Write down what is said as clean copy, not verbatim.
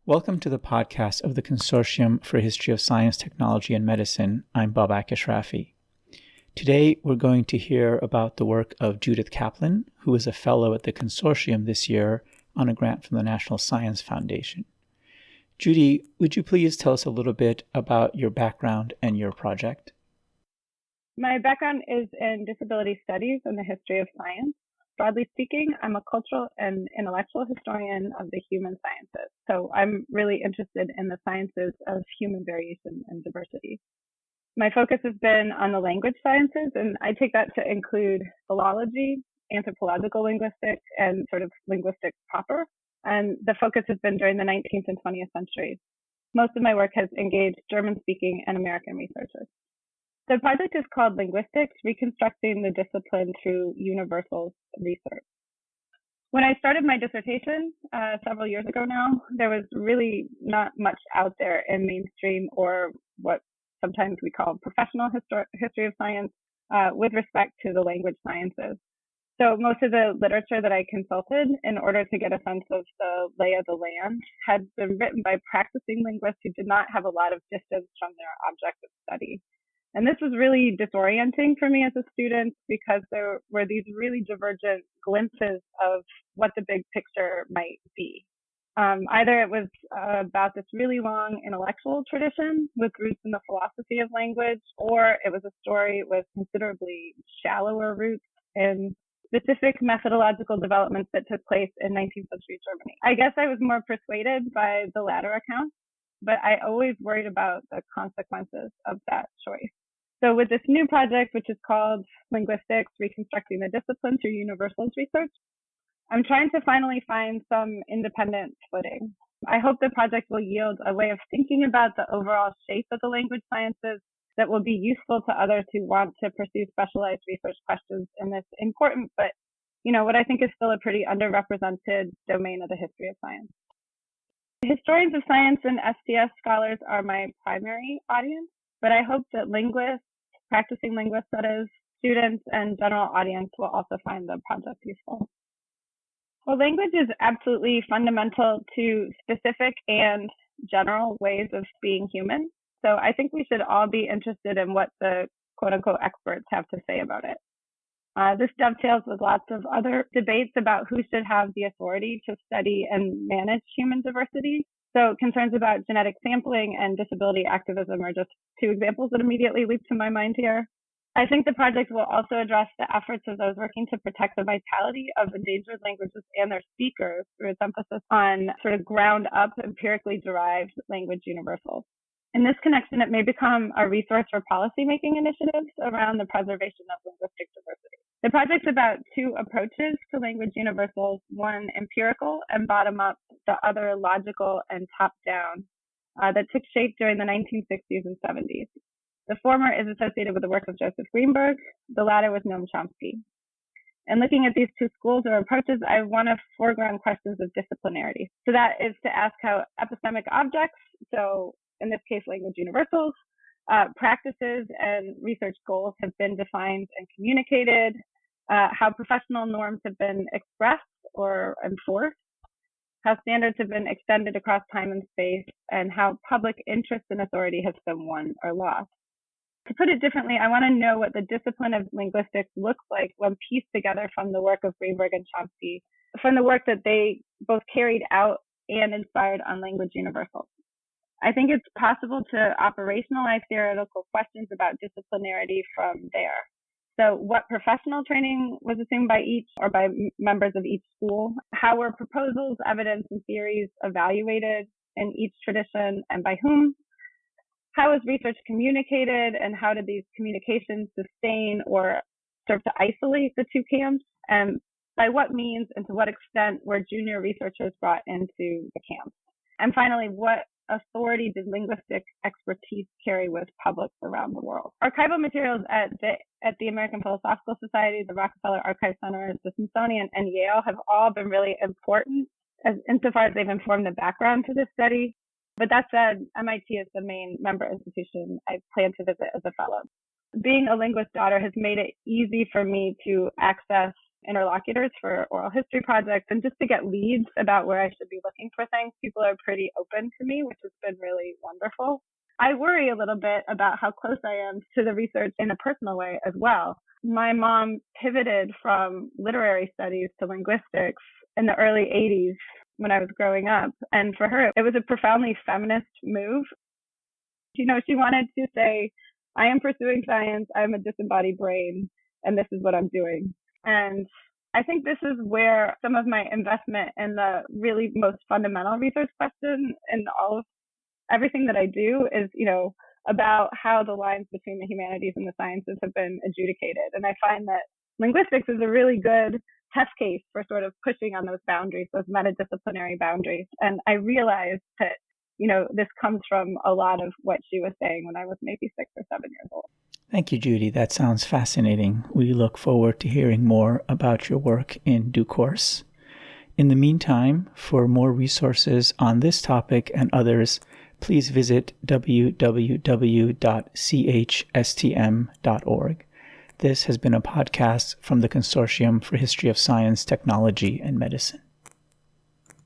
Welcome to the podcast of the Consortium for History of Science, Technology, and Medicine. I'm Babak Ashrafi. Today, we're going to hear about the work of Judith Kaplan, who is a fellow at the Consortium this year on a grant from the National Science Foundation. Judy, would you please tell us a little bit about your background and your project? My background is in disability studies and the history of science. Broadly speaking, I'm a cultural and intellectual historian of the human sciences. So I'm really interested in the sciences of human variation and diversity. My focus has been on the language sciences, and I take that to include philology, anthropological linguistics, and sort of linguistics proper. And the focus has been during the 19th and 20th centuries. Most of my work has engaged German-speaking and American researchers. The project is called Linguistics, Reconstructing the Discipline Through Universals Research. When I started my dissertation several years ago now, there was really not much out there in mainstream or what sometimes we call professional history of science with respect to the language sciences. So most of the literature that I consulted in order to get a sense of the lay of the land had been written by practicing linguists who did not have a lot of distance from their object of study. And this was really disorienting for me as a student because there were these really divergent glimpses of what the big picture might be. Either it was about this really long intellectual tradition with roots in the philosophy of language, or it was a story with considerably shallower roots in specific methodological developments that took place in 19th century Germany. I guess I was more persuaded by the latter account, but I always worried about the consequences of that choice. So with this new project, which is called Linguistics, Reconstructing the Discipline Through Universals Research, I'm trying to finally find some independent footing. I hope the project will yield a way of thinking about the overall shape of the language sciences that will be useful to others who want to pursue specialized research questions in this important, but what I think is still a pretty underrepresented domain of the history of science. Historians of science and STS scholars are my primary audience, but I hope that linguists, practicing linguists, that is, students, and general audience will also find the project useful. Well, language is absolutely fundamental to specific and general ways of being human. So I think we should all be interested in what the quote-unquote experts have to say about it. This dovetails with lots of other debates about who should have the authority to study and manage human diversity. So concerns about genetic sampling and disability activism are just two examples that immediately leap to my mind here. I think the project will also address the efforts of those working to protect the vitality of endangered languages and their speakers through its emphasis on sort of ground-up, empirically derived language universals. In this connection, it may become a resource for policymaking initiatives around the preservation of linguistic diversity. The project's about two approaches to language universals, one empirical and bottom-up, the other logical and top-down, that took shape during the 1960s and 70s. The former is associated with the work of Joseph Greenberg, the latter with Noam Chomsky. And looking at these two schools or approaches, I want to foreground questions of disciplinarity. So that is to ask how epistemic objects, so in this case, language universals, practices and research goals have been defined and communicated, how professional norms have been expressed or enforced, how standards have been extended across time and space, and how public interest in authority has been won or lost. To put it differently, I want to know what the discipline of linguistics looks like when pieced together from the work of Greenberg and Chomsky, from the work that they both carried out and inspired on language universals. I think it's possible to operationalize theoretical questions about disciplinarity from there. So what professional training was assumed by each or by members of each school? How were proposals, evidence, and theories evaluated in each tradition and by whom? How was research communicated and how did these communications sustain or serve to isolate the two camps? And by what means and to what extent were junior researchers brought into the camps? And finally, what authority did linguistic expertise carry with publics around the world? Archival materials at the American Philosophical Society, the Rockefeller Archive Center, the Smithsonian, and Yale have all been really important insofar as they've informed the background to this study. But that said, MIT is the main member institution I plan to visit as a fellow. Being a linguist daughter has made it easy for me to access interlocutors for oral history projects and just to get leads about where I should be looking for things. People are pretty open to me, which has been really wonderful. I worry a little bit about how close I am to the research in a personal way as well. My mom pivoted from literary studies to linguistics in the early 80s when I was growing up. And for her, it was a profoundly feminist move. She wanted to say, I am pursuing science, I'm a disembodied brain, and this is what I'm doing. And I think this is where some of my investment in the really most fundamental research question in everything that I do is, about how the lines between the humanities and the sciences have been adjudicated. And I find that linguistics is a really good test case for sort of pushing on those boundaries, those metadisciplinary boundaries. And I realized that, this comes from a lot of what she was saying when I was maybe 6 or 7 years old. Thank you, Judy. That sounds fascinating. We look forward to hearing more about your work in due course. In the meantime, for more resources on this topic and others, please visit www.chstm.org. This has been a podcast from the Consortium for History of Science, Technology, and Medicine.